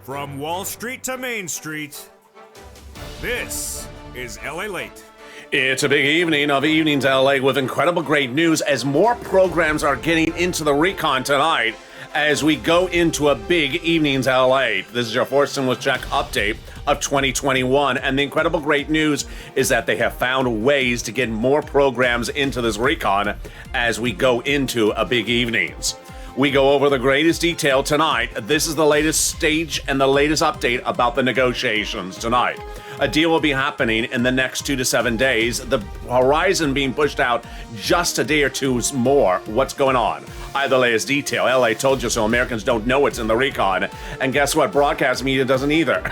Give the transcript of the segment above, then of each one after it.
From Wall Street to Main Street, this is LALATE. It's a big evening of Evenings LA with incredible great news as more programs are getting into the recon tonight as we go into a big Evenings LA. This is your fourth stimulus check update of 2021, and the incredible great news is that they have found ways to get more programs into this recon as we go into a big evenings. We go over the greatest detail tonight. This is the latest stage and the latest update about the negotiations tonight. A deal will be happening in the next 2 to 7 days. The horizon being pushed out just a day or two more. What's going on? I have the latest detail. LA told you so. Americans don't know what's in the recon. And guess what? Broadcast media doesn't either.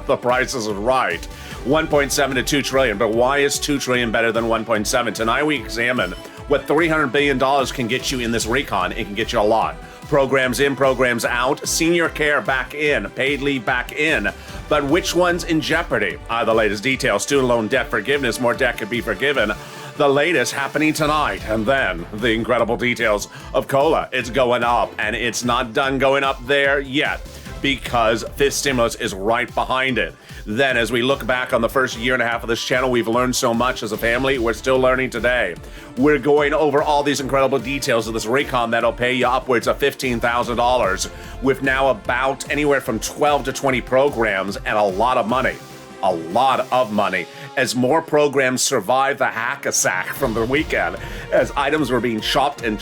The price is right. 1.7 to 2 trillion. But why is 2 trillion better than 1.7? Tonight we examine what $300 billion can get you in this recon. It can get you a lot. Programs in, programs out, senior care back in, paid leave back in. But which one's in jeopardy? The latest details. Student loan debt forgiveness. More debt could be forgiven. The latest happening tonight. And then the incredible details of COLA. It's going up, and it's not done going up there yet because fifth stimulus is right behind it. Then, as we look back on the first year and a half of this channel, we've learned so much as a family. We're still learning today. We're going over all these incredible details of this recon that'll pay you upwards of $15,000 with now about anywhere from 12 to 20 programs and a lot of money. A lot of money as more programs survive the hack-a-sack from the weekend as items were being chopped and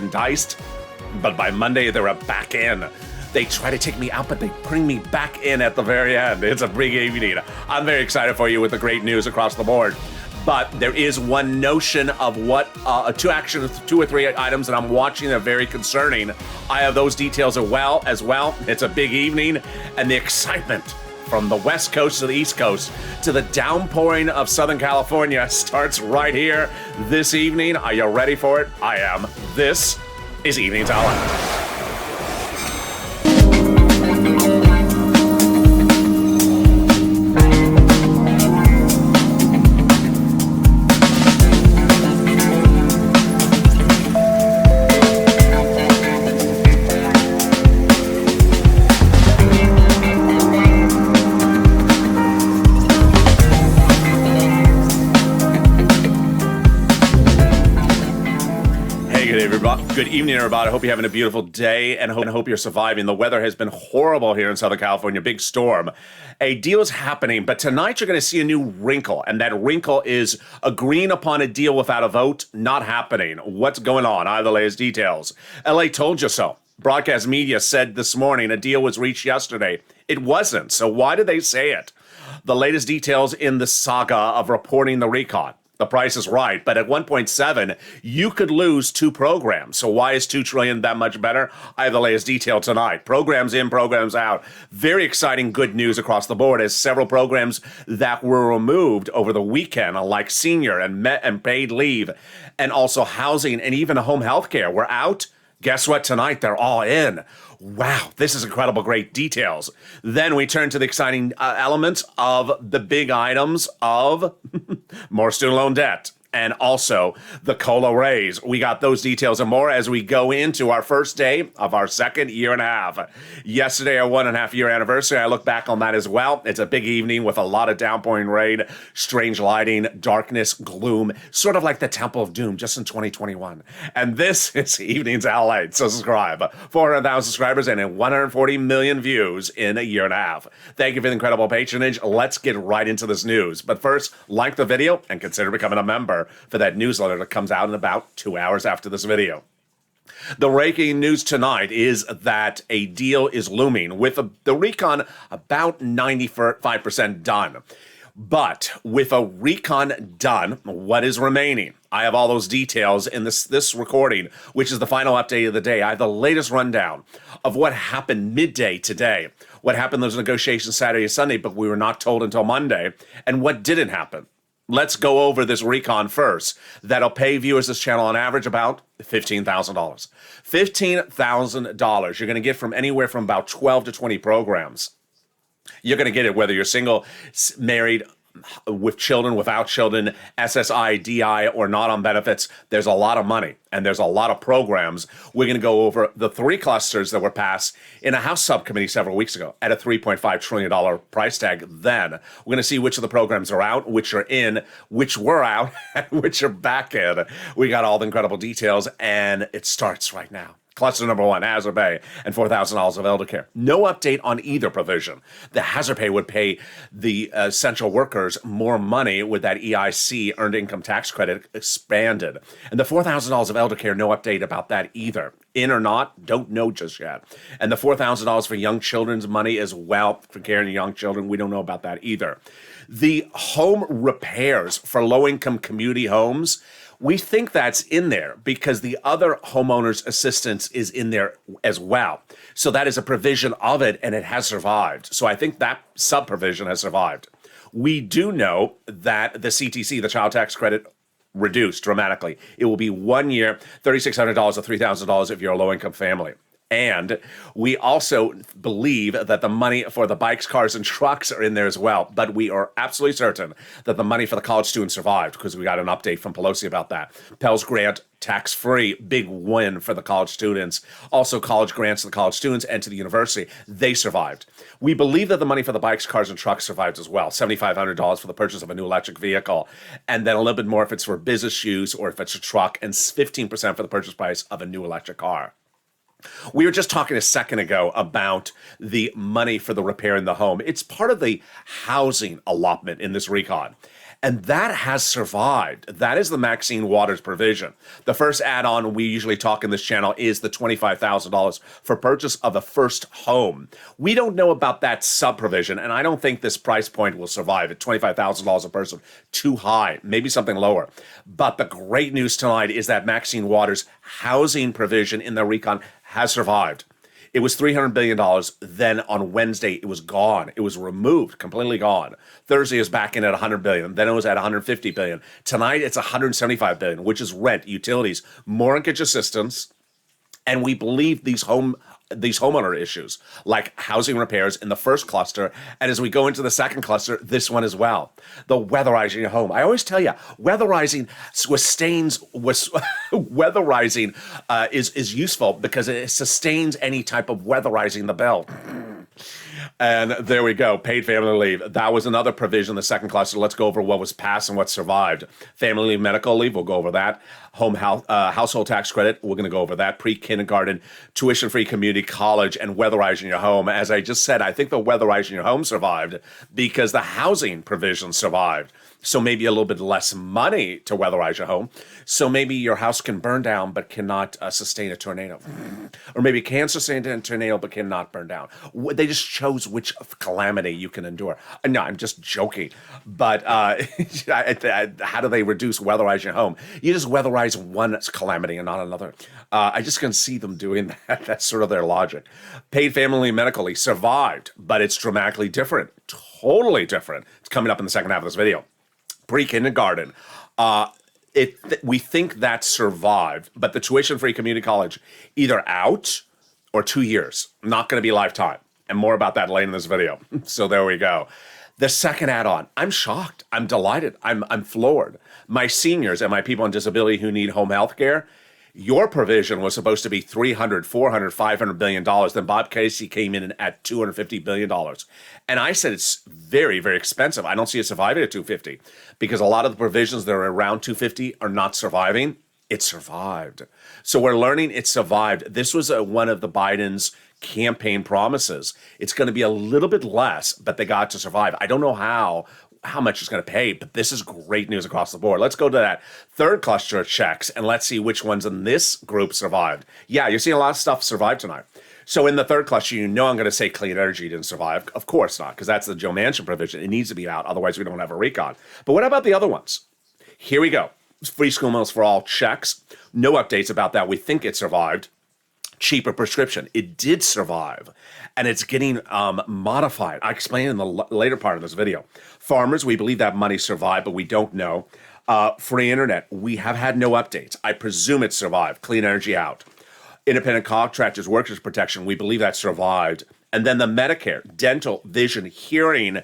diced. But by Monday, they were back in. They try to take me out, but they bring me back in at the very end. It's a big evening. I'm very excited for you with the great news across the board. But there is one notion of what two or three items that I'm watching that are very concerning. I have those details as well. It's a big evening, and the excitement from the West Coast to the East Coast to the downpouring of Southern California starts right here this evening. Are you ready for it? I am. This is Evenings LA. Good evening, everybody. I hope you're having a beautiful day and I hope you're surviving. The weather has been horrible here in Southern California. Big storm. A deal is happening, but tonight you're going to see a new wrinkle, and that wrinkle is agreeing upon a deal without a vote not happening. What's going on? I have the latest details. LA told you so. Broadcast media said this morning a deal was reached yesterday. It wasn't. So why did they say it? The latest details in the saga of reporting the recon. The price is right, but at 1.7, you could lose 2 programs. So why is 2 trillion that much better? I have the latest detail tonight. Programs in, programs out. Very exciting good news across the board as several programs that were removed over the weekend, like senior and paid leave, and also housing and even home health care were out. Guess what? Tonight, they're all in. Wow, this is incredible, great details. Then we turn to the exciting elements of the big items of more student loan debt and also the COLA raise. We got those details and more as we go into our first day of our second year and a half. Yesterday, our 1.5 year anniversary, I look back on that as well. It's a big evening with a lot of downpouring rain, strange lighting, darkness, gloom, sort of like the Temple of Doom, just in 2021. And this is Evenings LA. So subscribe. 400,000 subscribers and 140 million views in a year and a half. Thank you for the incredible patronage. Let's get right into this news. But first, like the video and consider becoming a member for that newsletter that comes out in about 2 hours after this video. The breaking news tonight is that a deal is looming with the recon about 95% done. But with a recon done, what is remaining? I have all those details in this recording, which is the final update of the day. I have the latest rundown of what happened midday today. What happened in those negotiations Saturday and Sunday, but we were not told until Monday, and what didn't happen. Let's go over this recon first. That'll pay viewers this channel on average about $15,000. $15,000 you're going to get from anywhere from about 12 to 20 programs. You're going to get it whether you're single, married, with children, without children, SSI, DI, or not on benefits. There's a lot of money and there's a lot of programs. We're going to go over the 3 clusters that were passed in a House subcommittee several weeks ago at a $3.5 trillion price tag. Then we're going to see which of the programs are out, which are in, which were out, and which are back in. We got all the incredible details, and it starts right now. Cluster number 1, Hazard Pay and $4,000 of elder care. No update on either provision. The Hazard Pay would pay the essential workers more money with that EIC, Earned Income Tax Credit, expanded. And the $4,000 of elder care, no update about that either. In or not, don't know just yet. And the $4,000 for young children's money as well, for caring young children, we don't know about that either. The home repairs for low-income community homes, we think that's in there because the other homeowners assistance is in there as well. So that is a provision of it, and it has survived. So I think that sub-provision has survived. We do know that the CTC, the child tax credit, reduced dramatically. It will be 1 year, $3,600 or $3,000 if you're a low-income family. And we also believe that the money for the bikes, cars, and trucks are in there as well. But we are absolutely certain that the money for the college students survived because we got an update from Pelosi about that. Pell's grant, tax-free, big win for the college students. Also, college grants to the college students and to the university, they survived. We believe that the money for the bikes, cars, and trucks survived as well. $7,500 for the purchase of a new electric vehicle. And then a little bit more if it's for business use or if it's a truck, and 15% for the purchase price of a new electric car. We were just talking a second ago about the money for the repair in the home. It's part of the housing allotment in this recon. And that has survived. That is the Maxine Waters provision. The first add-on we usually talk in this channel is the $25,000 for purchase of a first home. We don't know about that sub-provision, and I don't think this price point will survive at $25,000 a person. Too high, maybe something lower. But the great news tonight is that Maxine Waters' housing provision in the recon has survived. It was $300 billion. Then on Wednesday, it was gone. It was removed, completely gone. Thursday is back in at $100 billion. Then it was at $150 billion. Tonight, it's $175 billion, which is rent, utilities, mortgage assistance, and we believe these homeowner issues, like housing repairs in the first cluster, and as we go into the second cluster, this one as well. The weatherizing your home. I always tell you, weatherizing is useful because it sustains any type of weatherizing the bill. And there we go, paid family leave. That was another provision in the second cluster. Let's go over what was passed and what survived. Family leave, medical leave, we'll go over that. Home health, household tax credit, we're going to go over that. Pre-kindergarten, tuition-free community college, and weatherizing your home. As I just said, I think the weatherizing your home survived because the housing provision survived. So maybe a little bit less money to weatherize your home. So maybe your house can burn down but cannot sustain a tornado. Or maybe it can sustain a tornado but cannot burn down. They just chose which calamity you can endure. No, I'm just joking. But how do they reduce weatherize your home? You just weatherize one calamity and not another. I just can see them doing that. That's sort of their logic. Paid family medical leave survived, but it's dramatically different. Totally different. It's coming up in the second half of this video. Pre-kindergarten. We think that survived, but the tuition-free community college, either out or 2 years. Not going to be lifetime. And more about that later in this video. So there we go. The second add-on, I'm shocked. I'm delighted. I'm floored. My seniors and my people on disability who need home health care, your provision was supposed to be $300, $400, $500 billion. Then Bob Casey came in at $250 billion. And I said it's very, very expensive. I don't see it surviving at $250 because a lot of the provisions that are around $250 are not surviving. It survived. So we're learning it survived. This was one of the Biden's campaign promises. It's going to be a little bit less, but they got to survive. I don't know how much it's going to pay, but this is great news across the board. Let's go to that third cluster of checks, and let's see which ones in this group survived. Yeah, you're seeing a lot of stuff survive tonight. So in the third cluster, I'm going to say clean energy didn't survive. Of course not, because that's the Joe Manchin provision. It needs to be out, otherwise we don't have a recon. But what about the other ones? Here we go. Free school meals for all checks. No updates about that. We think it survived. Cheaper prescription. It did survive, and it's getting modified. I explain in the later part of this video. Farmers, we believe that money survived, but we don't know. Free internet, we have had no updates. I presume it survived. Clean energy out. Independent contractors, workers protection, we believe that survived. And then the Medicare, dental, vision, hearing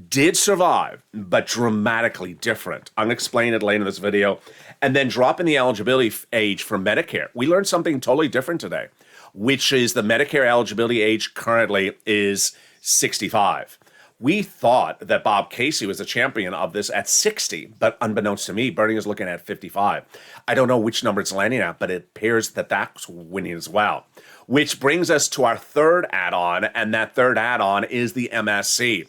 did survive, but dramatically different. I'm going to explain it later in this video. And then dropping the eligibility age for Medicare. We learned something totally different today, which is the Medicare eligibility age currently is 65. We thought that Bob Casey was a champion of this at 60, but unbeknownst to me, Bernie is looking at 55. I don't know which number it's landing at, but it appears that that's winning as well. Which brings us to our third add-on, and that third add-on is the MSC.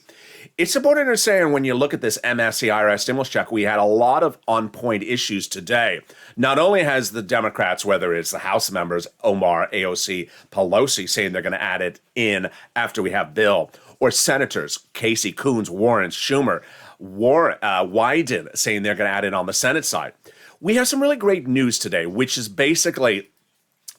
It's important to understand when you look at this MSC IRS stimulus check, we had a lot of on-point issues today. Not only has the Democrats, whether it's the House members, Omar, AOC, Pelosi, saying they're going to add it in after we have Bill, or senators, Casey, Coons, Warren, Schumer, Wyden, saying they're going to add it on the Senate side. We have some really great news today, which is basically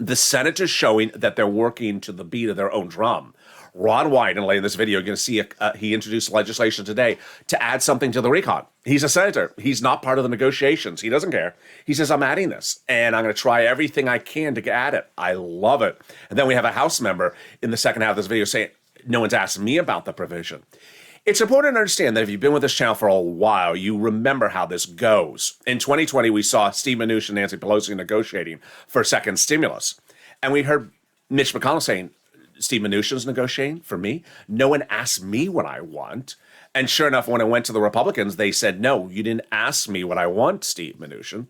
the senators showing that they're working to the beat of their own drum. Ron Wyden, later in this video, you're going to see he introduced legislation today to add something to the recon. He's a senator. He's not part of the negotiations. He doesn't care. He says, I'm adding this, and I'm going to try everything I can to add it. I love it. And then we have a House member in the second half of this video saying, no one's asked me about the provision. It's important to understand that if you've been with this channel for a while, you remember how this goes. In 2020, we saw Steve Mnuchin and Nancy Pelosi negotiating for a second stimulus. And we heard Mitch McConnell saying, Steve Mnuchin's negotiating for me. No one asked me what I want. And sure enough, when it went to the Republicans, they said, no, you didn't ask me what I want, Steve Mnuchin.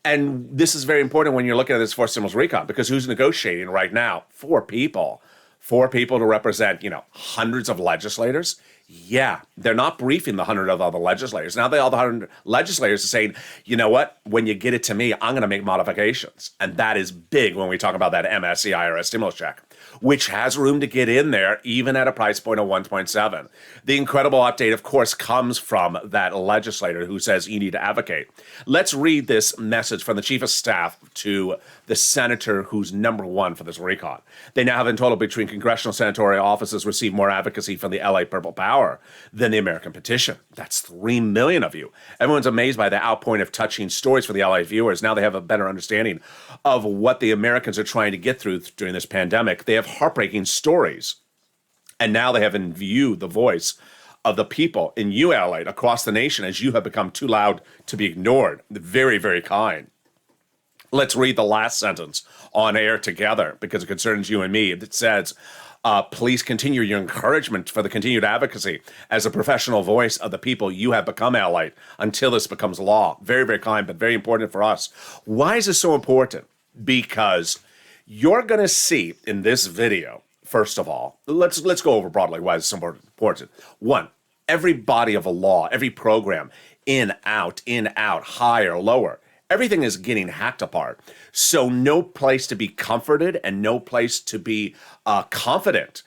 And this is very important when you're looking at this fourth stimulus recon, because who's negotiating right now? Four people. Four people to represent, hundreds of legislators. Yeah, they're not briefing the 100 of other legislators. Now all the 100 legislators are saying, you know what? When you get it to me, I'm going to make modifications. And that is big when we talk about that MSC IRS stimulus check, which has room to get in there, even at a price point of 1.7. The incredible update, of course, comes from that legislator who says you need to advocate. Let's read this message from the chief of staff to the senator who's number one for this recon. They now have in total between congressional senatorial offices received more advocacy from the LA Purple Power than the American Petition. That's 3 million of you. Everyone's amazed by the outpouring of touching stories for the LA viewers. Now they have a better understanding of what the Americans are trying to get through during this pandemic. They have heartbreaking stories. And now they have in view the voice of the people in LA across the nation as you have become too loud to be ignored. Very, very kind. Let's read the last sentence on air together because it concerns you and me. It says, please continue your encouragement for the continued advocacy as a professional voice of the people you have become, LA, until this becomes law. Very, very kind, but very important for us. Why is this so important? Because you're going to see in this video, first of all, let's go over broadly why it's so important. One, every body of a law, every program, in, out, higher, lower, everything is getting hacked apart. So no place to be comforted and no place to be confident.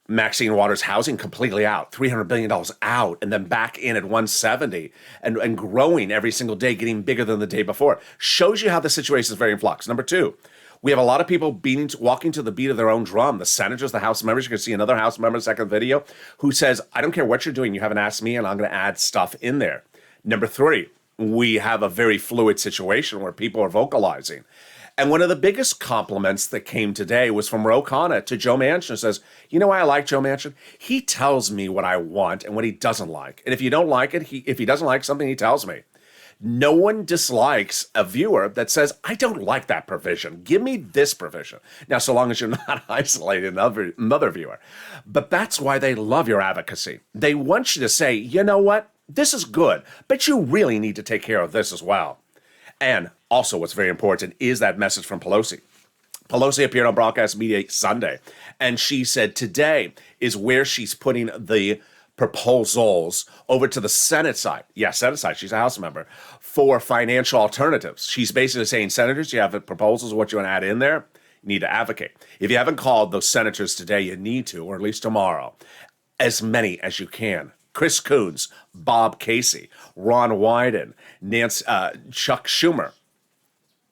Maxine Waters housing completely out, $300 billion out, and then back in at 170 and growing every single day, getting bigger than the day before. Shows you how the situation is very in flux. Number two, we have a lot of people walking to the beat of their own drum. The senators, the House members, you can see another House member in the second video, who says, I don't care what you're doing, you haven't asked me, and I'm going to add stuff in there. Number three, we have a very fluid situation where people are vocalizing. And one of the biggest compliments that came today was from Ro Khanna to Joe Manchin, who says, you know why I like Joe Manchin? He tells me what I want and what he doesn't like. And if you don't like it, if he doesn't like something, he tells me. No one dislikes a viewer that says, I don't like that provision. Give me this provision. Now, so long as you're not isolating another viewer. But that's why they love your advocacy. They want you to say, you know what? This is good, but you really need to take care of this as well. And also what's very important is that message from Pelosi. Pelosi appeared on Broadcast Media Sunday, and she said today is where she's putting the proposals over to the Senate side. Yeah, Senate side. She's a House member for financial alternatives. She's basically saying, senators, you have proposals of what you want to add in there. You need to advocate. If you haven't called those senators today, you need to, or at least tomorrow, as many as you can. Chris Coons, Bob Casey, Ron Wyden, Chuck Schumer,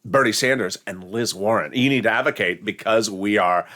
Bernie Sanders, and Liz Warren. You need to advocate because we are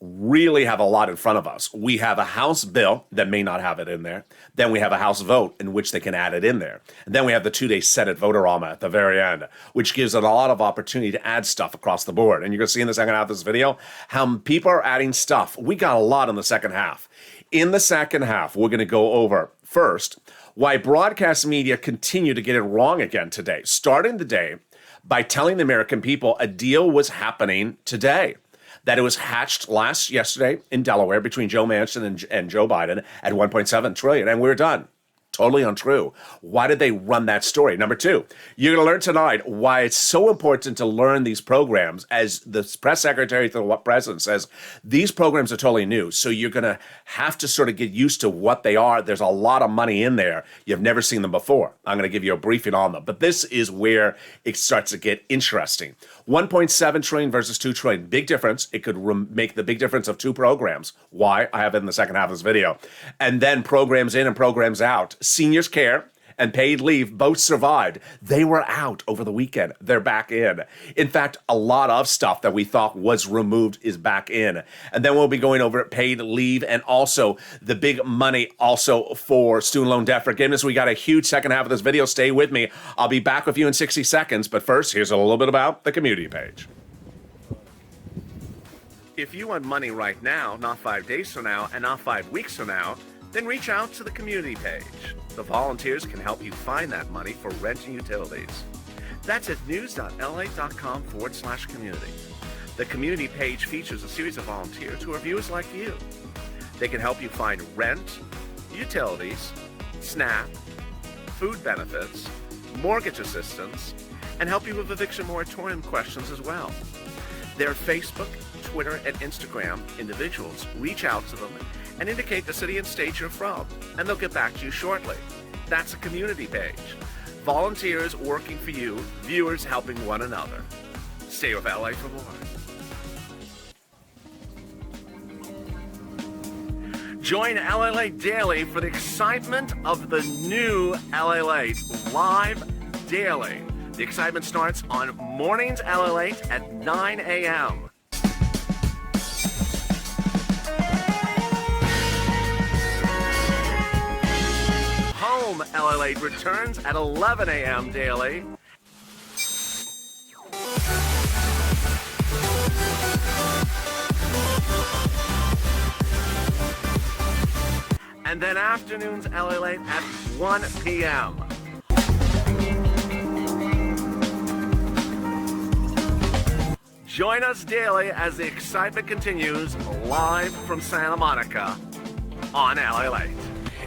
really have a lot in front of us. We have a House bill that may not have it in there. Then we have a House vote in which they can add it in there. And then we have the 2-day Senate vote-a-rama at the very end, which gives it a lot of opportunity to add stuff across the board. And you're going to see in the second half of this video how people are adding stuff. We got a lot in the second half. In the second half, we're going to go over, first, why broadcast media continue to get it wrong again today, starting the day by telling the American people a deal was happening today, that it was hatched yesterday in Delaware between Joe Manchin and Joe Biden at $1.7 trillion, and we're done. Totally untrue. Why did they run that story? Number two, you're going to learn tonight why it's so important to learn these programs. As the press secretary to the president says, these programs are totally new. So you're going to have to sort of get used to what they are. There's a lot of money in there. You've never seen them before. I'm going to give you a briefing on them. But this is where it starts to get interesting. 1.7 trillion versus 2 trillion. Big difference. It could make the big difference of two programs. Why? I have it in the second half of this video. And then programs in and programs out. Seniors care and paid leave both survived. They were out over the weekend. They're back in. In fact, a lot of stuff that we thought was removed is back in. And then we'll be going over paid leave and also the big money also for student loan debt forgiveness. We got a huge second half of this video. Stay with me. I'll be back with you in 60 seconds. But first, here's a little bit about the community page. If you want money right now, not 5 days from now, and not 5 weeks from now, then reach out to the community page. The volunteers can help you find that money for rent and utilities. That's at news.la.com/community. The community page features a series of volunteers who are viewers like you. They can help you find rent, utilities, SNAP, food benefits, mortgage assistance, and help you with eviction moratorium questions as well. Their Facebook, Twitter, and Instagram individuals reach out to them and indicate the city and state you're from, and they'll get back to you shortly. That's a community page. Volunteers working for you, viewers helping one another. Stay with LA for more. Join LALATE Daily for the excitement of the new LALATE live daily. The excitement starts on mornings LALATE at 9 a.m. Home LALATE returns at 11 a.m. daily. And then afternoons LALATE at 1 p.m. Join us daily as the excitement continues live from Santa Monica on LALATE.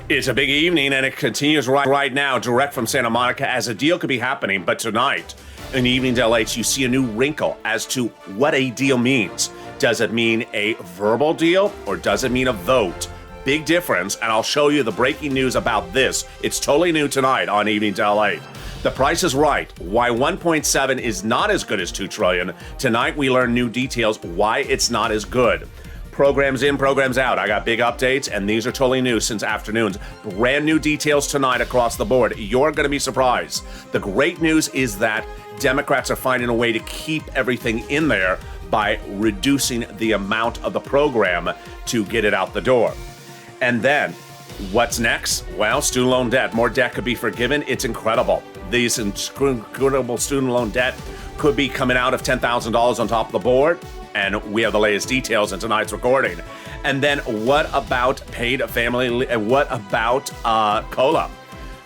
It's a big evening, and it continues right now, direct from Santa Monica, as a deal could be happening. But tonight, in Evening LALATE, you see a new wrinkle as to what a deal means. Does it mean a verbal deal, or does it mean a vote? Big difference, and I'll show you the breaking news about this. It's totally new tonight on Evening LALATE. The Price is Right. Why 1.7 is not as good as 2 trillion. Tonight, we learn new details why it's not as good. Programs in, programs out. I got big updates, and these are totally new since afternoons. Brand new details tonight across the board. You're going to be surprised. The great news is that Democrats are finding a way to keep everything in there by reducing the amount of the program to get it out the door. And then, what's next? Well, student loan debt. More debt could be forgiven. It's incredible. These incredible student loan debt could be coming out of $10,000 on top of the board. And we have the latest details in tonight's recording. And then what about paid family? What about COLA?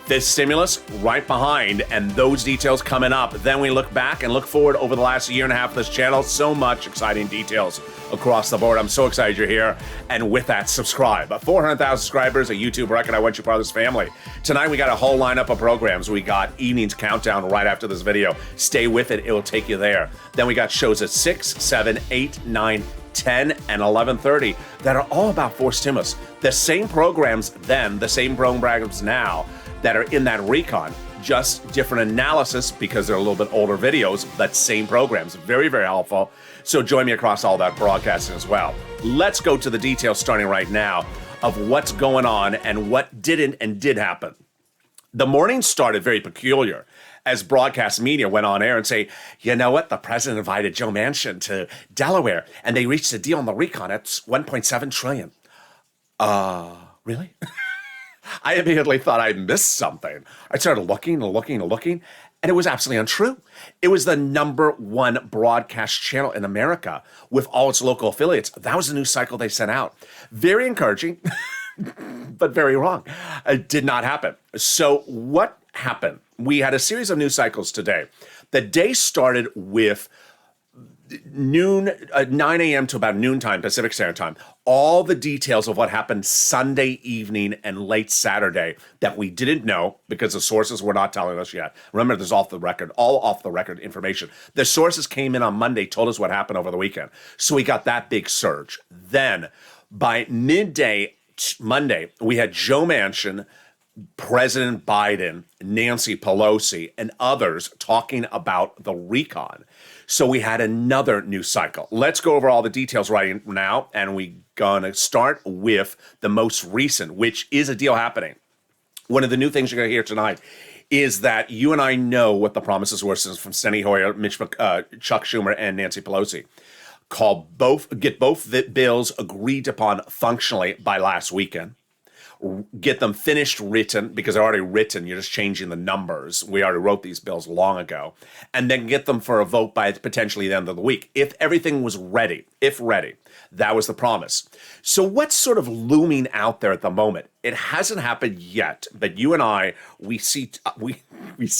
This stimulus right behind, and those details coming up. Then we look back and look forward over the last year and a half of this channel. So much exciting details across the board. I'm so excited you're here. And with that, subscribe. 400,000 subscribers, a YouTube record. I want you part of this family. Tonight, we got a whole lineup of programs. We got Evening's Countdown right after this video. Stay with it. It will take you there. Then we got shows at 6, 7, 8, 9, 10, and 11:30 that are all about forced stimulus. The same programs then, the same programs now, that are in that recon, just different analysis because they're a little bit older videos, but same programs. Very, very helpful. So join me across all that broadcasting as well. Let's go to the details starting right now of what's going on and what didn't and did happen. The morning started very peculiar as broadcast media went on air and say, you know what, the president invited Joe Manchin to Delaware and they reached a deal on the recon at $1.7 trillion. Really? I immediately thought I missed something. I started looking, and it was absolutely untrue. It was the #1 broadcast channel in America with all its local affiliates. That was the news cycle they sent out. Very encouraging, but very wrong. It did not happen. So what happened? We had a series of news cycles today. The day started with 9 a.m. to about noontime Pacific Standard Time, all the details of what happened Sunday evening and late Saturday that we didn't know because the sources were not telling us yet. Remember, there's all off the record information. The sources came in on Monday, told us what happened over the weekend. So we got that big surge. Then by midday Monday, we had Joe Manchin, President Biden, Nancy Pelosi, and others talking about the recon. So we had another news cycle. Let's go over all the details right now, and we're going to start with the most recent, which is a deal happening. One of the new things you're going to hear tonight is that you and I know what the promises were from Steny Hoyer, Chuck Schumer, and Nancy Pelosi. Get both the bills agreed upon functionally by last weekend. Get them finished written, because they're already written. You're just changing the numbers. We already wrote these bills long ago. And then get them for a vote by potentially the end of the week. If everything was ready, that was the promise. So what's sort of looming out there at the moment? It hasn't happened yet, but you and I, we see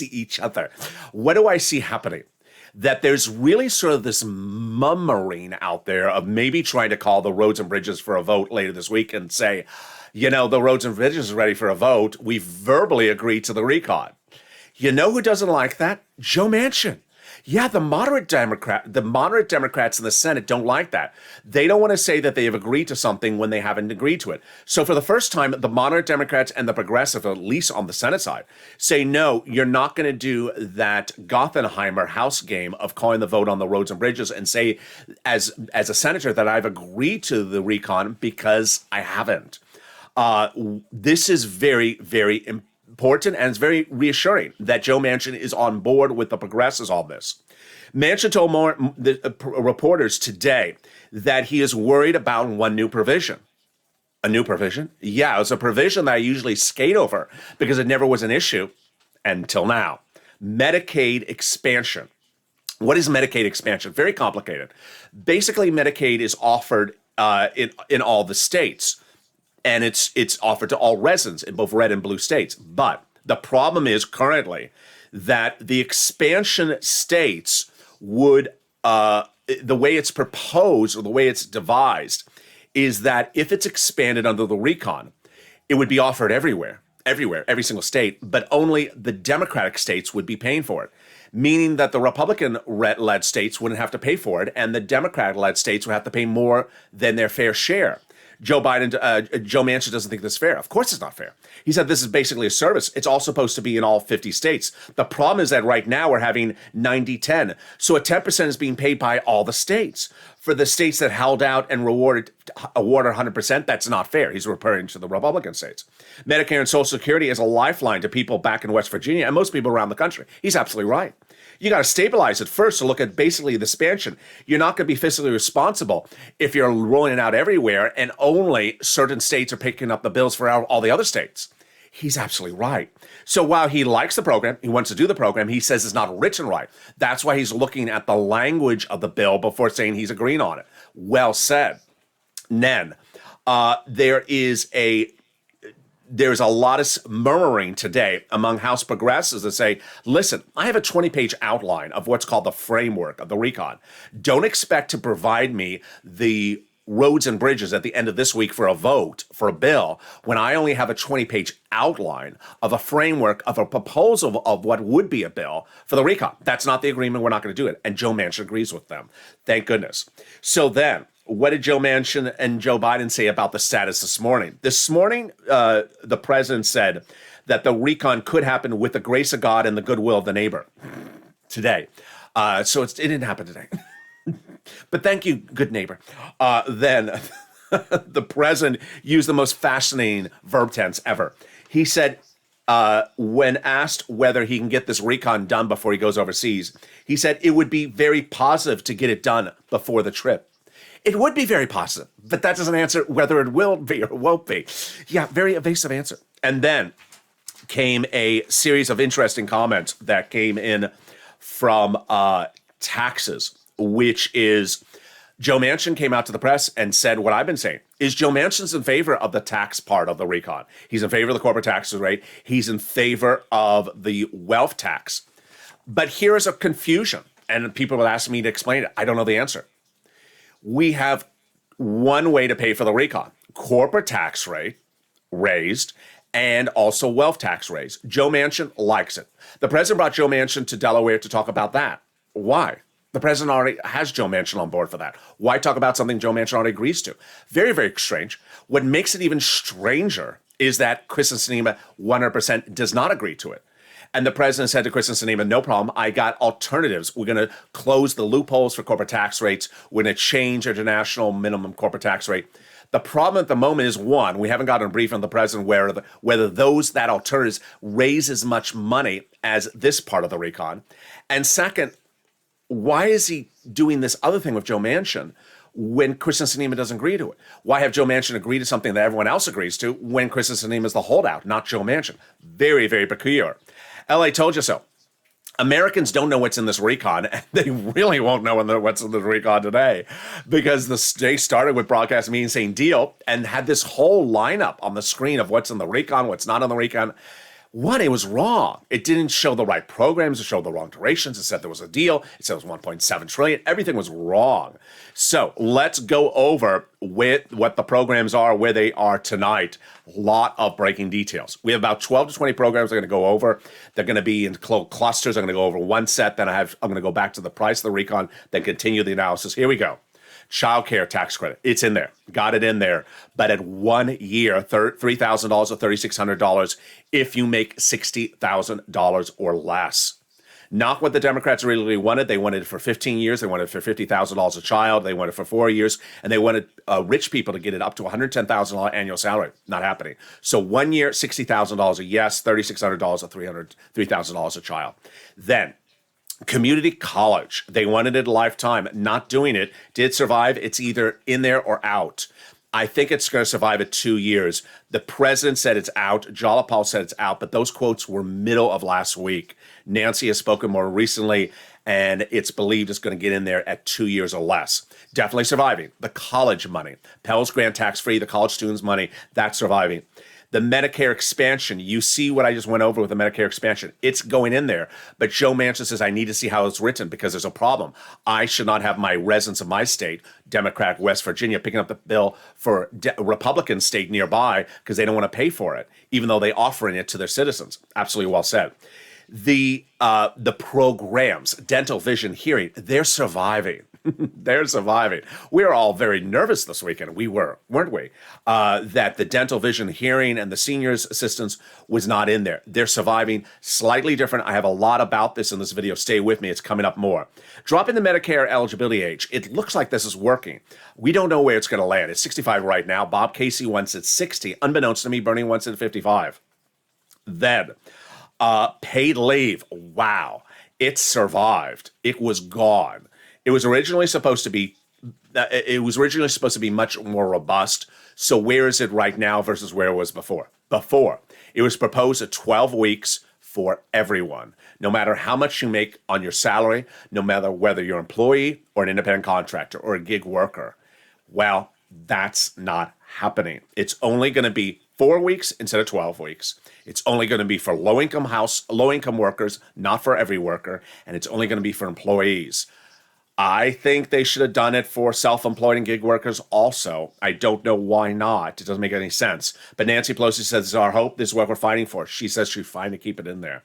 each other. What do I see happening? That there's really sort of this murmuring out there of maybe trying to call the roads and bridges for a vote later this week and say, you know, the roads and bridges is ready for a vote. We verbally agreed to the recon. You know who doesn't like that? Joe Manchin. Yeah, the moderate Democrats in the Senate don't like that. They don't want to say that they have agreed to something when they haven't agreed to it. So for the first time, the moderate Democrats and the progressive, at least on the Senate side, say, no, you're not going to do that Gothenheimer House game of calling the vote on the roads and bridges and say, as a senator, that I've agreed to the recon because I haven't. This is very, very important, and it's very reassuring that Joe Manchin is on board with the progressives on this. Manchin told reporters today that he is worried about one new provision. A new provision? Yeah, it's a provision that I usually skate over because it never was an issue until now. Medicaid expansion. What is Medicaid expansion? Very complicated. Basically, Medicaid is offered in all the states. And it's offered to all residents in both red and blue states. But the problem is currently that the expansion states would, the way it's proposed or the way it's devised is that if it's expanded under the recon, it would be offered everywhere, every single state, but only the Democratic states would be paying for it, meaning that the Republican-led states wouldn't have to pay for it, and the Democratic-led states would have to pay more than their fair share. Joe Manchin doesn't think this is fair. Of course it's not fair. He said this is basically a service. It's all supposed to be in all 50 states. The problem is that right now we're having 90-10. So a 10% is being paid by all the states. For the states that held out and awarded 100%, that's not fair. He's referring to the Republican states. Medicare and Social Security is a lifeline to people back in West Virginia and most people around the country. He's absolutely right. You got to stabilize it first to look at basically the expansion. You're not going to be fiscally responsible if you're rolling it out everywhere and only certain states are picking up the bills for all the other states. He's absolutely right. So while he likes the program, he wants to do the program, he says it's not written right. That's why he's looking at the language of the bill before saying he's agreeing on it. Well said. Then there's a lot of murmuring today among House progressives that say, listen, I have a 20-page outline of what's called the framework of the recon. Don't expect to provide me the roads and bridges at the end of this week for a vote for a bill when I only have a 20-page outline of a framework of a proposal of what would be a bill for the recon. That's not the agreement. We're not going to do it. And Joe Manchin agrees with them. Thank goodness. So then, what did Joe Manchin and Joe Biden say about the status this morning? This morning, the president said that the recon could happen with the grace of God and the goodwill of the neighbor today. So it didn't happen today. But thank you, good neighbor. Then the president used the most fascinating verb tense ever. He said, when asked whether he can get this recon done before he goes overseas, he said it would be very positive to get it done before the trip. It would be very positive, but that doesn't answer whether it will be or won't be. Yeah, very evasive answer. And then came a series of interesting comments that came in from taxes, which is Joe Manchin came out to the press and said what I've been saying. Is Joe Manchin's in favor of the tax part of the recon. He's in favor of the corporate tax rate. He's in favor of the wealth tax. But here is a confusion, and people will ask me to explain it. I don't know the answer. We have one way to pay for the recon: corporate tax rate raised and also wealth tax raised. Joe Manchin likes it. The president brought Joe Manchin to Delaware to talk about that. Why? The president already has Joe Manchin on board for that. Why talk about something Joe Manchin already agrees to? Very, very strange. What makes it even stranger is that Kristen Sinema 100% does not agree to it. And the president said to Kristen Sinema, no problem, I got alternatives. We're going to close the loopholes for corporate tax rates. We're going to change international minimum corporate tax rate. The problem at the moment is, one, we haven't gotten a brief from the president whether that alternatives raise as much money as this part of the recon. And second, why is he doing this other thing with Joe Manchin when Kristen Sinema doesn't agree to it? Why have Joe Manchin agree to something that everyone else agrees to when Kristen Sinema is the holdout, not Joe Manchin? Very, very peculiar. LA told you so. Americans don't know what's in this recon, and they really won't know what's in the recon today, because they started with broadcast meeting saying deal and had this whole lineup on the screen of what's in the recon, what's not in the recon. One, it was wrong. It didn't show the right programs. It showed the wrong durations. It said there was a deal. It said it was $1.7 trillion. Everything was wrong. So let's go over with what the programs are, where they are tonight. A lot of breaking details. We have about 12 to 20 programs we're going to go over. They're going to be in clusters. I'm going to go over one set. Then I'm going to go back to the price of the recon, then continue the analysis. Here we go. Child care tax credit. It's in there. Got it in there. But at 1 year, $3,000 or $3,600 if you make $60,000 or less. Not what the Democrats really wanted. They wanted it for 15 years. They wanted it for $50,000 a child. They wanted it for 4 years. And they wanted rich people to get it up to $110,000 annual salary. Not happening. So 1 year, $60,000 a yes, $3,600 or $3,000 a child. Then community college. They wanted it a lifetime. Not doing it. Did survive. It's either in there or out. I think it's going to survive at 2 years. The president said it's out. Jalapal said it's out, but those quotes were middle of last week. Nancy has spoken more recently, and it's believed it's going to get in there at 2 years or less. Definitely surviving. The college money. Pell's Grant tax-free, the college students' money, that's surviving. The Medicare expansion, you see what I just went over with the Medicare expansion. It's going in there. But Joe Manchin says, I need to see how it's written because there's a problem. I should not have my residents of my state, Democrat West Virginia, picking up the bill for Republican state nearby because they don't want to pay for it, even though they're offering it to their citizens. Absolutely well said. The programs, dental, vision, hearing, they're surviving. They're surviving. We're all very nervous this weekend. We were, weren't we? That the dental, vision, hearing, and the seniors assistance was not in there. They're surviving. Slightly different. I have a lot about this in this video. Stay with me. It's coming up more. Dropping the Medicare eligibility age. It looks like this is working. We don't know where it's going to land. It's 65 right now. Bob Casey wants it 60. Unbeknownst to me, Bernie wants it at 55. Then paid leave. Wow. It survived. It was gone. It was originally supposed to be much more robust. So where is it right now versus where it was before? Before, it was proposed at 12 weeks for everyone, no matter how much you make on your salary, no matter whether you're an employee or an independent contractor or a gig worker. Well, that's not happening. It's only going to be 4 weeks instead of 12 weeks. It's only going to be for low-income workers, not for every worker, and it's only going to be for employees. I think they should have done it for self-employed and gig workers also. I don't know why not. It doesn't make any sense. But Nancy Pelosi says this is our hope. This is what we're fighting for. She says she's fine to keep it in there.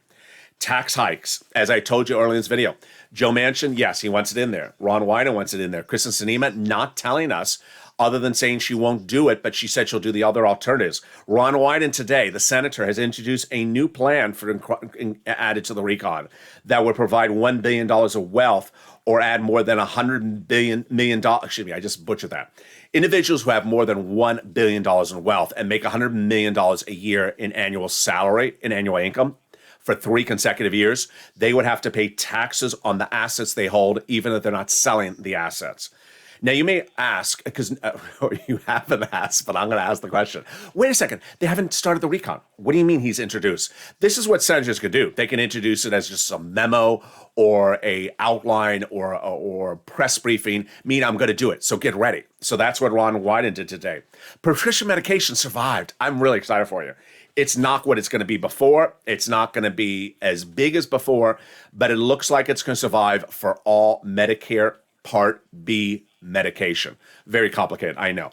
Tax hikes. As I told you earlier in this video, Joe Manchin, yes, he wants it in there. Ron Wyden wants it in there. Kristen Sinema not telling us other than saying she won't do it, but she said she'll do the other alternatives. Ron Wyden today, the senator, has introduced a new plan for added to the recon that would provide $1 billion of wealth or add more than $100 million. Excuse me, I just butchered that. Individuals who have more than $1 billion in wealth and make $100 million a year in annual salary, in annual income for 3 consecutive years, they would have to pay taxes on the assets they hold, even if they're not selling the assets. Now, you may ask, because you haven't asked, but I'm going to ask the question. Wait a second. They haven't started the recon. What do you mean he's introduced? This is what senators could do. They can introduce it as just a memo or a outline or press briefing, mean I'm going to do it. So get ready. So that's what Ron Wyden did today. Prescription medication survived. I'm really excited for you. It's not what it's going to be before. It's not going to be as big as before, but it looks like it's going to survive for all Medicare Part B medication. Very complicated, I know.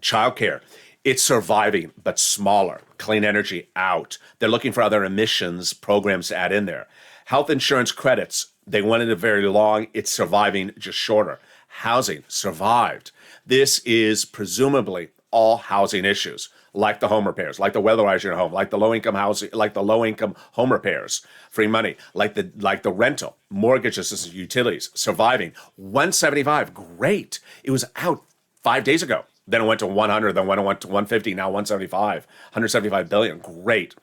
Childcare, it's surviving, but smaller. Clean energy, out. They're looking for other emissions programs to add in there. Health insurance credits, they wanted it very long. It's surviving, just shorter. Housing, survived. This is presumably all housing issues, like the home repairs, like the weatherize your home, like the low-income housing, like the low-income home repairs, free money, like the rental, mortgage assistance, utilities, surviving. 175, great. It was out 5 days ago. Then it went to 100, then it went to 150, now 175, 175 billion, great.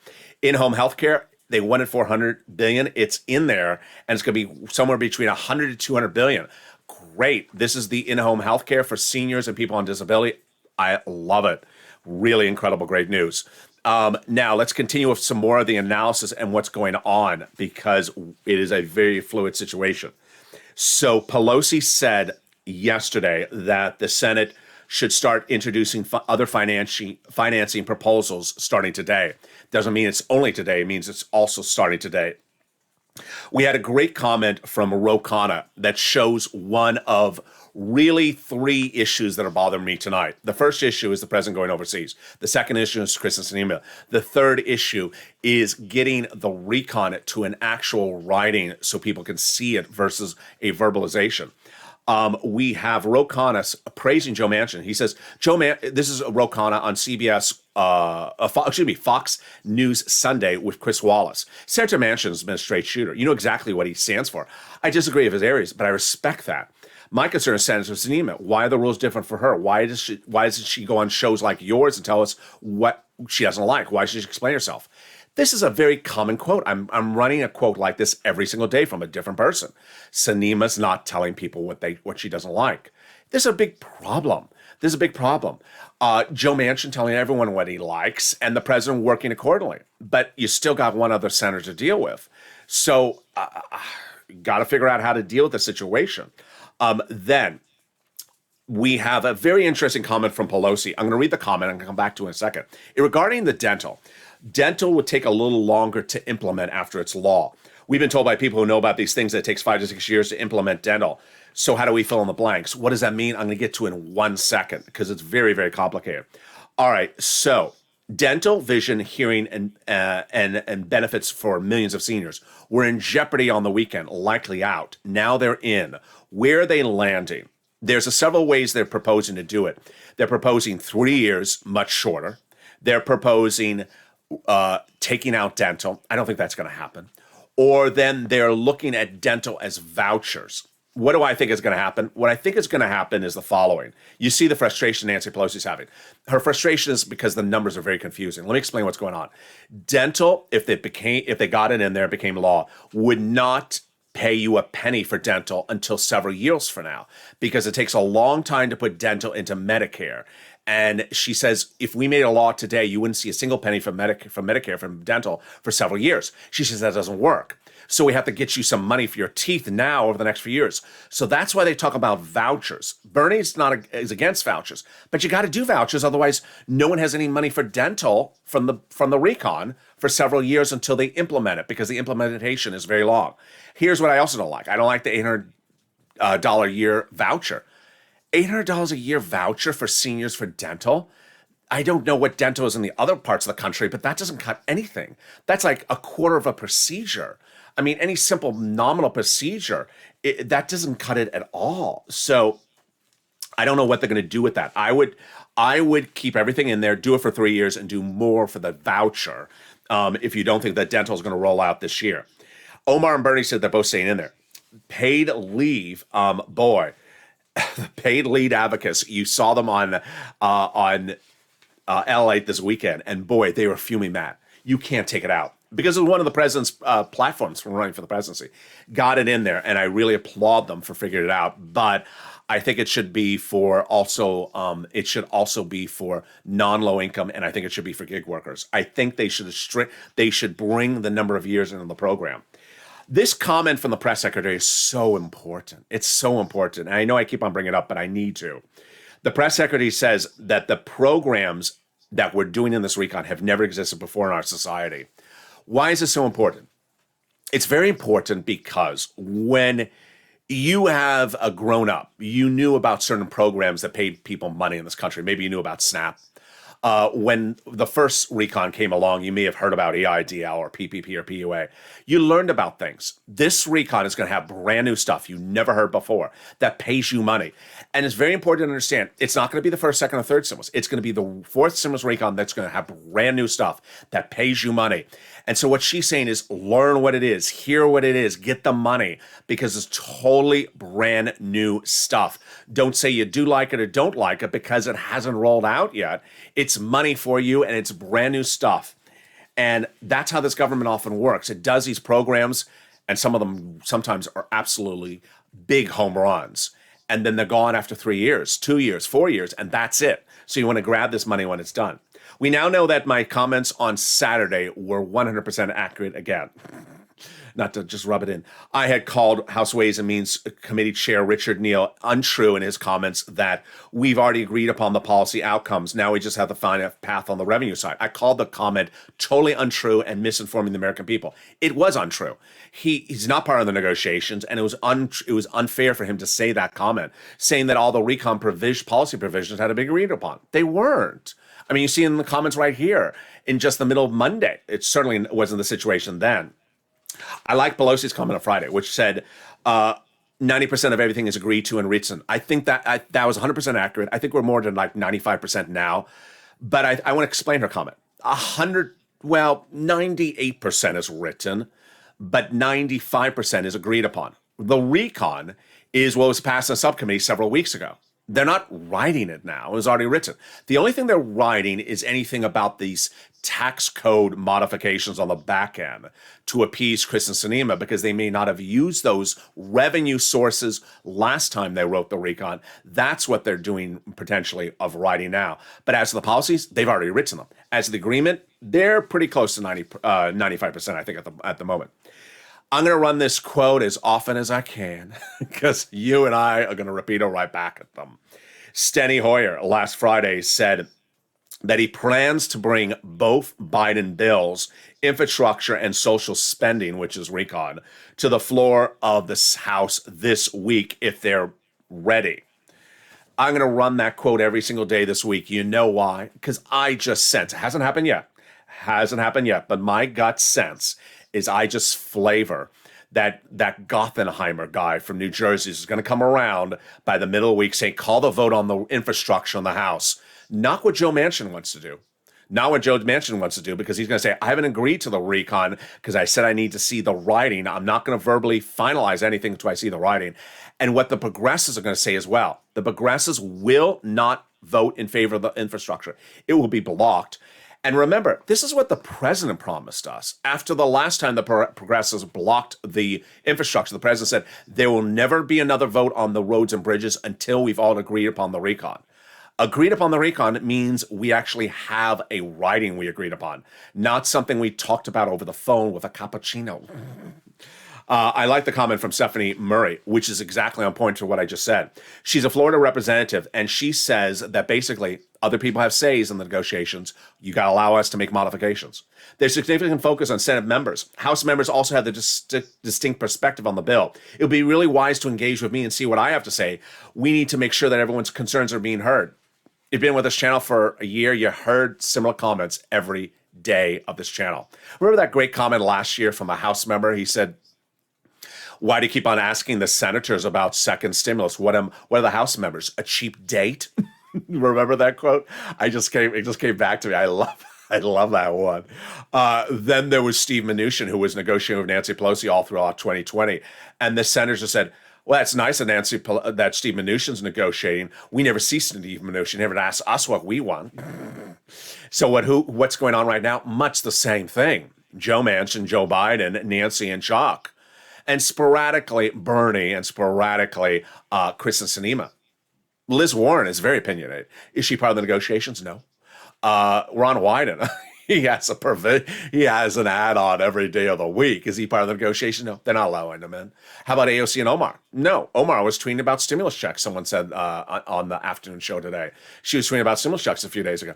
In-home healthcare, they wanted 400 billion. It's in there, and it's going to be somewhere between 100 to 200 billion. Great. This is the in-home healthcare for seniors and people on disability. I love it. Really incredible, great news. Now, let's continue with some more of the analysis and what's going on, because it is a very fluid situation. So Pelosi said yesterday that the Senate should start introducing other financing proposals starting today. Doesn't mean it's only today. It means it's also starting today. We had a great comment from Ro Khanna that shows one of really 3 issues that are bothering me tonight. The first issue is the president going overseas. The second issue is Kristen Sinema. The third issue is getting the recon to an actual writing so people can see it versus a verbalization. We have Ro Khanna praising Joe Manchin. He says, this is Ro Khanna on CBS, Fox News Sunday with Chris Wallace. Senator Manchin's been a straight shooter. You know exactly what he stands for. I disagree with his areas, but I respect that. My concern is Senator Sinema. Why are the rules different for her? Why doesn't she go on shows like yours and tell us what she doesn't like? Why should she explain herself? This is a very common quote. I'm running a quote like this every single day from a different person. Sinema's not telling people what she doesn't like. There's a big problem. There's a big problem. Joe Manchin telling everyone what he likes and the president working accordingly. But you still got one other senator to deal with. So got to figure out how to deal with the situation. Then we have a very interesting comment from Pelosi. I'm going to read the comment. I'm going to come back to it in a second. Regarding the dental would take a little longer to implement after it's law. We've been told by people who know about these things that it takes 5 to 6 years to implement dental. So how do we fill in the blanks? What does that mean? I'm going to get to it in 1 second because it's very, very complicated. All right, so dental, vision, hearing, and benefits for millions of seniors were in jeopardy on the weekend, likely out. Now they're in. Where are they landing? There's several ways they're proposing to do it. They're proposing 3 years, much shorter. They're proposing taking out dental. I don't think that's going to happen. Or then they're looking at dental as vouchers. What do I think is going to happen? What I think is going to happen is the following. You see the frustration Nancy Pelosi's having. Her frustration is because the numbers are very confusing. Let me explain what's going on. Dental, if they got it in there, it became law, would not pay you a penny for dental until several years from now, because it takes a long time to put dental into Medicare. And she says, if we made a law today, you wouldn't see a single penny from Medicare, from dental for several years. She says that doesn't work. So we have to get you some money for your teeth now over the next few years. So that's why they talk about vouchers. Bernie's is against vouchers, but you got to do vouchers. Otherwise, no one has any money for dental from the recon for several years until they implement it, because the implementation is very long. Here's what I also don't like. I don't like the $800 a year voucher. $800 a year voucher for seniors for dental. I don't know what dental is in the other parts of the country, but that doesn't cut anything. That's like a quarter of a procedure. I mean, any simple nominal procedure, that doesn't cut it at all. So I don't know what they're going to do with that. I would keep everything in there, do it for 3 years, and do more for the voucher if you don't think that dental is going to roll out this year. Omar and Bernie said they're both staying in there. Paid leave, boy. the paid lead advocates, you saw them on LATE this weekend, and boy, they were fuming mad. You can't take it out. Because it was one of the president's platforms for running for the presidency. Got it in there, and I really applaud them for figuring it out. But I think it should be for also, it should also be for non-low income, and I think it should be for gig workers. I think they should bring the number of years into the program. This comment from the press secretary is so important. It's so important. And I know I keep on bringing it up, but I need to. The press secretary says that the programs that we're doing in this recon have never existed before in our society. Why is this so important? It's very important because when you have a grown up, you knew about certain programs that paid people money in this country. Maybe you knew about SNAP. When the first recon came along, you may have heard about EIDL or PPP or PUA. You learned about things. This recon is going to have brand new stuff you never heard before that pays you money. And it's very important to understand, it's not going to be the first, second, or third stimulus. It's going to be the fourth stimulus recon that's going to have brand new stuff that pays you money. And so what she's saying is learn what it is, hear what it is, get the money, because it's totally brand new stuff. Don't say you do like it or don't like it because it hasn't rolled out yet. It's money for you and it's brand new stuff. And that's how this government often works. It does these programs, and some of them sometimes are absolutely big home runs. And then they're gone after 3 years, 2 years, 4 years, and that's it. So you want to grab this money when it's done. We now know that my comments on Saturday were 100% accurate again. Not to just rub it in. I had called House Ways and Means Committee Chair Richard Neal untrue in his comments that we've already agreed upon the policy outcomes. Now we just have to find a path on the revenue side. I called the comment totally untrue and misinforming the American people. It was untrue. He's not part of the negotiations, and it was unfair for him to say that comment, saying that all the recon policy provisions had to be agreed upon. They weren't. I mean, you see in the comments right here, in just the middle of Monday. It certainly wasn't the situation then. I like Pelosi's comment on Friday, which said 90% of everything is agreed to and written. I think that that was 100% accurate. I think we're more than like 95% now. But I want to explain her comment. 98% is written, but 95% is agreed upon. The recon is what was passed in a subcommittee several weeks ago. They're not writing it now. It was already written. The only thing they're writing is anything about these tax code modifications on the back end to appease Kristen Sinema, because they may not have used those revenue sources last time they wrote the recon. That's what they're doing potentially of writing now. But as to the policies, they've already written them. As to the agreement, they're pretty close to 95%, I think, at the moment. I'm going to run this quote as often as I can because you and I are going to repeat it right back at them. Steny Hoyer last Friday said that he plans to bring both Biden bills, infrastructure and social spending, which is recon, to the floor of this House this week if they're ready. I'm going to run that quote every single day this week. You know why? Because I just sense, it hasn't happened yet, but my gut sense is I just flavor that Gothenheimer guy from New Jersey is going to come around by the middle of the week saying, call the vote on the infrastructure in the House. Not what Joe Manchin wants to do. Not what Joe Manchin wants to do, because he's going to say, I haven't agreed to the recon because I said I need to see the writing. I'm not going to verbally finalize anything until I see the writing. And what the progressives are going to say as well, the progressives will not vote in favor of the infrastructure. It will be blocked. And remember, this is what the president promised us. After the last time the progressives blocked the infrastructure, the president said, there will never be another vote on the roads and bridges until we've all agreed upon the recon. Agreed upon the recon means we actually have a writing we agreed upon, not something we talked about over the phone with a cappuccino. I like the comment from Stephanie Murray, which is exactly on point to what I just said. She's a Florida representative, and she says that basically other people have says in the negotiations. You got to allow us to make modifications. There's significant focus on Senate members. House members also have the distinct perspective on the bill. It would be really wise to engage with me and see what I have to say. We need to make sure that everyone's concerns are being heard. You've been with this channel for a year. You heard similar comments every day of this channel. Remember that great comment last year from a House member? He said, why do you keep on asking the senators about second stimulus? What are the House members? A cheap date? Remember that quote? It just came back to me. I love that one. Then there was Steve Mnuchin, who was negotiating with Nancy Pelosi all throughout 2020. And the senators just said, Well, that's nice that that Steve Mnuchin's negotiating. We never see Steve Mnuchin. Never ask us what we want. So what's going on right now? Much the same thing. Joe Manchin, Joe Biden, Nancy and Chuck, and sporadically Bernie, and sporadically Kristen Sinema. Liz Warren is very opinionated. Is she part of the negotiations? No. Ron Wyden, he has an ad-on every day of the week. Is he part of the negotiation? No, they're not allowing him in. How about AOC and Omar? No, Omar was tweeting about stimulus checks. Someone said on the afternoon show today. She was tweeting about stimulus checks a few days ago.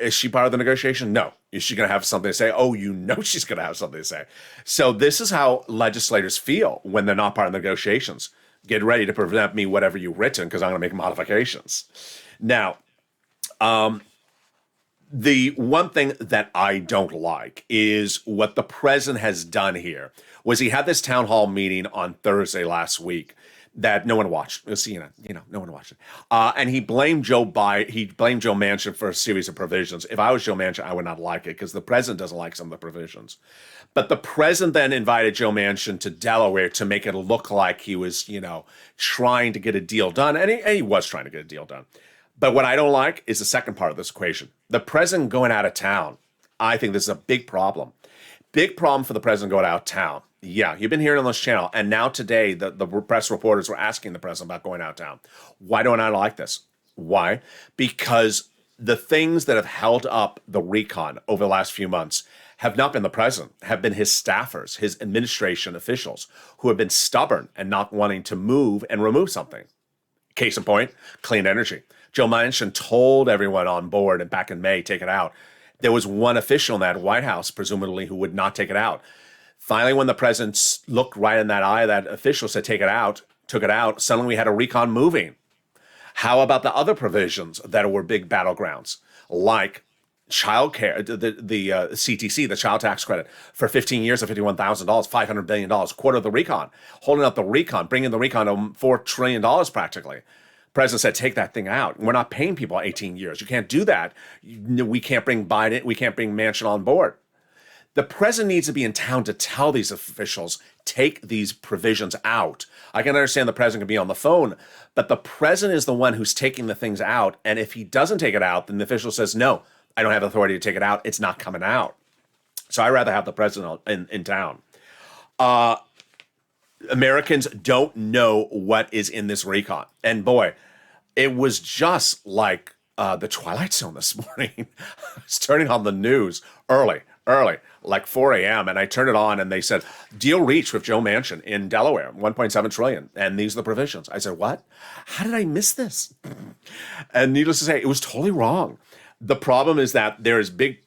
Is she part of the negotiation? No. Is she going to have something to say? Oh, she's going to have something to say. So this is how legislators feel when they're not part of the negotiations. Get ready to present me whatever you've written because I'm going to make modifications. Now, the one thing that I don't like is what the president has done here was he had this town hall meeting on Thursday last week that no one watched. It was CNN, no one watched it. And he blamed Joe Manchin for a series of provisions. If I was Joe Manchin, I would not like it because the president doesn't like some of the provisions. But the president then invited Joe Manchin to Delaware to make it look like he was, trying to get a deal done. And he was trying to get a deal done. But what I don't like is the second part of this equation. The president going out of town. I think this is a big problem. Big problem for the president going out of town. Yeah, you've been hearing on this channel. And now today, the press reporters were asking the president about going out of town. Why don't I like this? Why? Because the things that have held up the recon over the last few months have not been the president, have been his staffers, his administration officials, who have been stubborn and not wanting to move and remove something. Case in point, clean energy. Joe Manchin told everyone on board and back in May, take it out. There was one official in that White House, presumably, who would not take it out. Finally, when the president looked right in that eye, that official said, take it out, took it out. Suddenly we had a recon moving. How about the other provisions that were big battlegrounds, like child care, the CTC, the child tax credit, for 15 years of $51,000, $500 billion, quarter of the recon, holding up the recon, bringing the recon to $4 trillion practically. President said, take that thing out. We're not paying people 18 years. You can't do that. We can't bring Biden, we can't bring Manchin on board. The president needs to be in town to tell these officials, take these provisions out. I can understand the president can be on the phone, but the president is the one who's taking the things out. And if he doesn't take it out, then the official says, no, I don't have authority to take it out. It's not coming out. So I'd rather have the president in town. Americans don't know what is in this recon. And boy, it was just like the Twilight Zone this morning. I was turning on the news early, like 4 a.m. And I turned it on and they said, deal reached with Joe Manchin in Delaware, $1.7 trillion. And these are the provisions. I said, what? How did I miss this? And needless to say, it was totally wrong. The problem is that there's big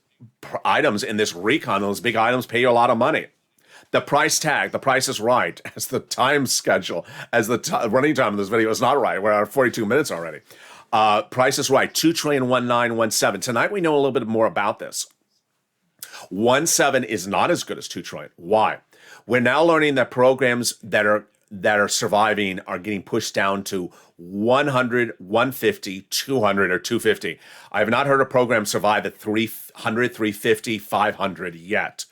items in this recon. Those big items pay you a lot of money. The price tag, the price is right, as the time schedule, as the running time of this video is not right. We're at 42 minutes already. Price is right, 2,000,000,000,017. Tonight we know a little bit more about this. 1.7 is not as good as 2 trillion. Why? We're now learning that programs that are surviving are getting pushed down to 100, 150, 200, or 250. I have not heard a program survive at 300, 350, 500 yet.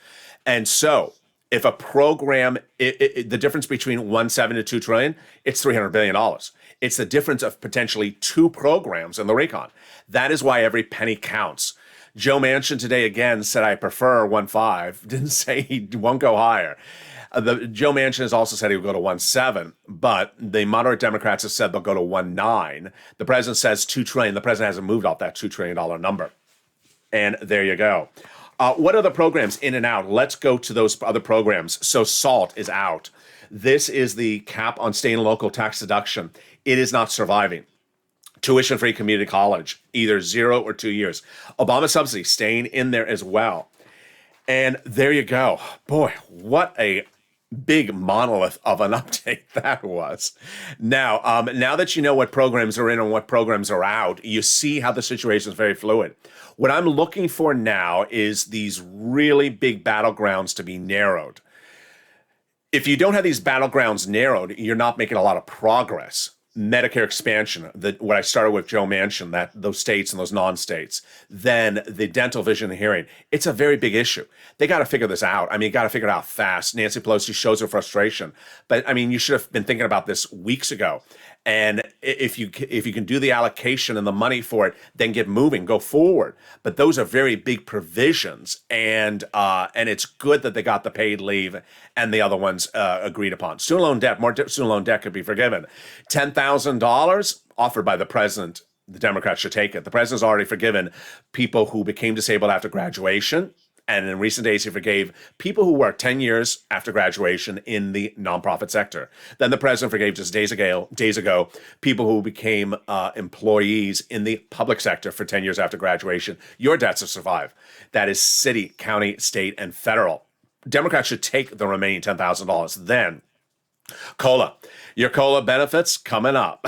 And so if a program, the difference between 1.7 to 2 trillion, it's $300 billion. It's the difference of potentially two programs in the recon. That is why every penny counts. Joe Manchin today again said, I prefer 1.5. Didn't say he won't go higher. Joe Manchin has also said he will go to 1.7, but the moderate Democrats have said they'll go to 1.9. The president says 2 trillion. The president hasn't moved off that $2 trillion number. And there you go. What other programs in and out? Let's go to those other programs. So SALT is out. This is the cap on state and local tax deduction. It is not surviving. Tuition-free community college, either 0 or 2 years. Obama subsidy staying in there as well. And there you go. Boy, what a big monolith of an update that was. Now, now that you know what programs are in and what programs are out, you see how the situation is very fluid. What I'm looking for now is these really big battlegrounds to be narrowed. If you don't have these battlegrounds narrowed, you're not making a lot of progress. Medicare expansion, what I started with Joe Manchin, that those states and those non-states, then the dental, vision, and hearing. It's a very big issue. They got to figure this out. I mean, got to figure it out fast. Nancy Pelosi shows her frustration, but I mean, you should have been thinking about this weeks ago. And if you can do the allocation and the money for it, then get moving, go forward. But those are very big provisions, and it's good that they got the paid leave and the other ones agreed upon. Student loan debt, more student loan debt could be forgiven. $10,000 offered by the president. The Democrats should take it. The president's already forgiven people who became disabled after graduation. And in recent days, he forgave people who worked 10 years after graduation in the nonprofit sector. Then the president forgave just days ago people who became employees in the public sector for 10 years after graduation. Your debts will survive. That is city, county, state, and federal. Democrats should take the remaining $10,000. Then COLA. Your COLA benefits coming up.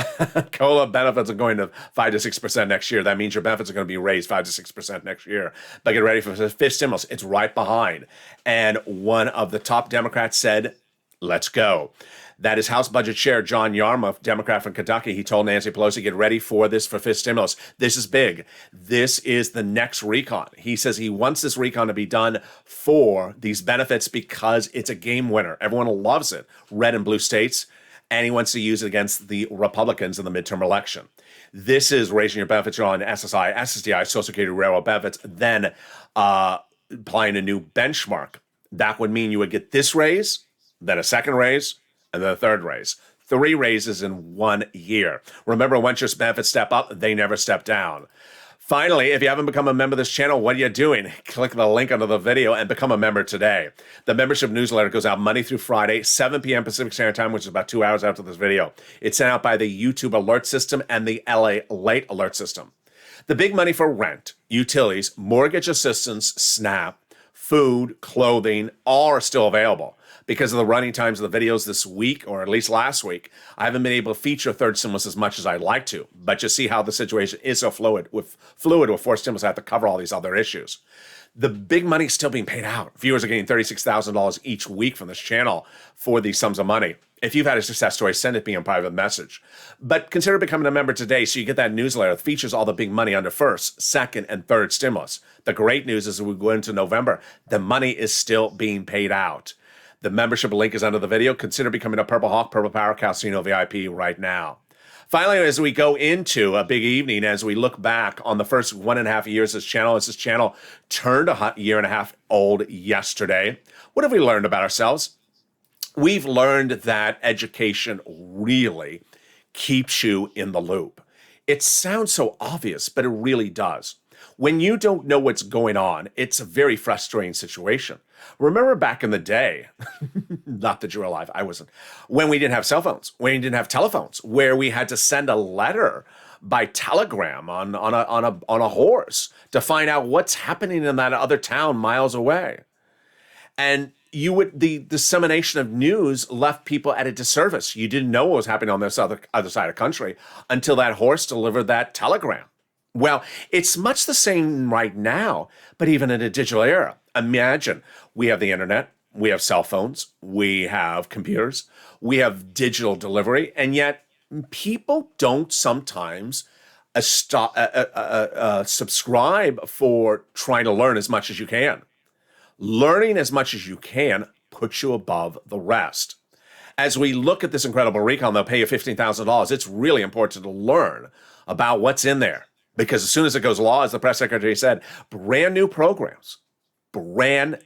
COLA benefits are going to 5 to 6% next year. That means your benefits are going to be raised 5 to 6% next year. But get ready for the fifth stimulus. It's right behind. And one of the top Democrats said, let's go. That is House Budget Chair John Yarmuth, Democrat from Kentucky. He told Nancy Pelosi, get ready for this for fifth stimulus. This is big. This is the next recon. He says he wants this recon to be done for these benefits because it's a game winner. Everyone loves it. Red and blue states. And he wants to use it against the Republicans in the midterm election. This is raising your benefits on SSI, SSDI, Social Security, Railroad benefits, then applying a new benchmark. That would mean you would get this raise, then a second raise, and then a third raise. 3 raises in 1 year. Remember, once your benefits step up, they never step down. Finally, if you haven't become a member of this channel, what are you doing? Click the link under the video and become a member today. The membership newsletter goes out Monday through Friday, 7 p.m. Pacific Standard Time, which is about 2 hours after this video. It's sent out by the YouTube alert system and the LALATE alert system. The big money for rent, utilities, mortgage assistance, SNAP, food, clothing, all are still available. Because of the running times of the videos this week, or at least last week, I haven't been able to feature third stimulus as much as I'd like to. But you see how the situation is so fluid. With fourth stimulus, I have to cover all these other issues. The big money is still being paid out. Viewers are getting $36,000 each week from this channel for these sums of money. If you've had a success story, send it to me in private message. But consider becoming a member today so you get that newsletter that features all the big money under first, second, and third stimulus. The great news is as we go into November, the money is still being paid out. The membership link is under the video. Consider becoming a Purple Hawk, Purple Power Casino VIP right now. Finally, as we go into a big evening, as we look back on the first 1.5 years of this channel, as this channel turned a year and a half old yesterday, what have we learned about ourselves? We've learned that education really keeps you in the loop. It sounds so obvious, but it really does. When you don't know what's going on, it's a very frustrating situation. Remember back in the day, not that you're alive, I wasn't, when we didn't have cell phones, when we didn't have telephones, where we had to send a letter by telegram on a horse to find out what's happening in that other town miles away. And the dissemination of news left people at a disservice. You didn't know what was happening on this other side of the country until that horse delivered that telegram. Well, it's much the same right now, but even in a digital era. Imagine we have the internet, we have cell phones, we have computers, we have digital delivery, and yet people don't sometimes subscribe for trying to learn as much as you can. Learning as much as you can puts you above the rest. As we look at this incredible recon, they'll pay you $15,000. It's really important to learn about what's in there. Because as soon as it goes law, as the press secretary said, brand new programs. And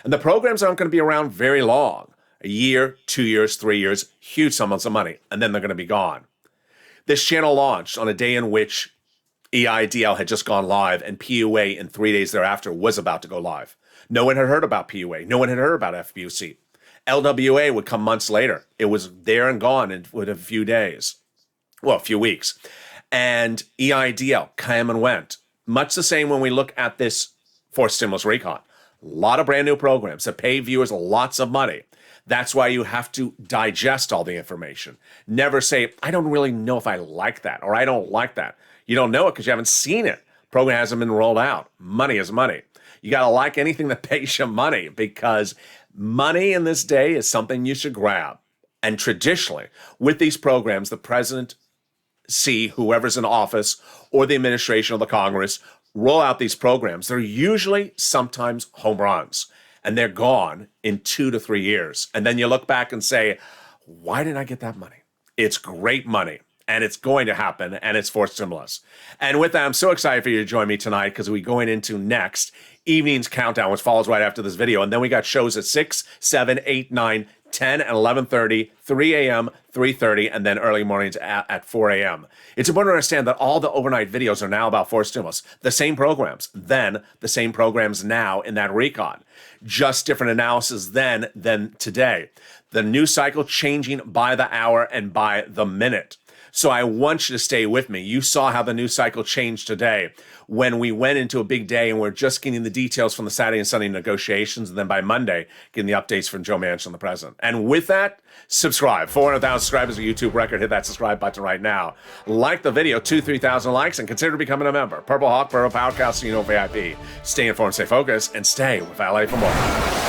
the programs aren't going to be around very long. A year, 2 years, 3 years, huge sums of money, and then they're going to be gone. This channel launched on a day in which EIDL had just gone live and PUA in 3 days thereafter was about to go live. No one had heard about PUA. No one had heard about FBUC. LWA would come months later. It was there and gone in a few days. Well, a few weeks. And EIDL came and went. Much the same when we look at this fourth stimulus recon. A lot of brand new programs that pay viewers lots of money. That's why you have to digest all the information. Never say, I don't really know if I like that or I don't like that. You don't know it because you haven't seen it. Program hasn't been rolled out. Money is money. You got to like anything that pays you money because money in this day is something you should grab. And traditionally, with these programs, the president see whoever's in office or the administration of the Congress roll out these programs. They're usually sometimes home runs, and they're gone in 2 to 3 years. And then you look back and say, why didn't I get that money? It's great money, and it's going to happen, and it's for stimulus. And with that, I'm so excited for you to join me tonight because we're going into next evening's countdown, which follows right after this video. And then we got shows at 6, 7, 8, 9, 10, and 11:30, 3 a.m., 3:30, and then early mornings at 4 a.m. It's important to understand that all the overnight videos are now about forced stimulus. The same programs, then the same programs now in that recon. Just different analysis then than today. The news cycle changing by the hour and by the minute. So I want you to stay with me. You saw how the news cycle changed today when we went into a big day and we're just getting the details from the Saturday and Sunday negotiations. And then by Monday, getting the updates from Joe Manchin, the president. And with that, subscribe. 400,000 subscribers, a YouTube record. Hit that subscribe button right now. Like the video, 2,000-3,000 likes, and consider becoming a member. Purple Hawk, Purple Powercast, VIP. Stay informed, stay focused, and stay with LA for more.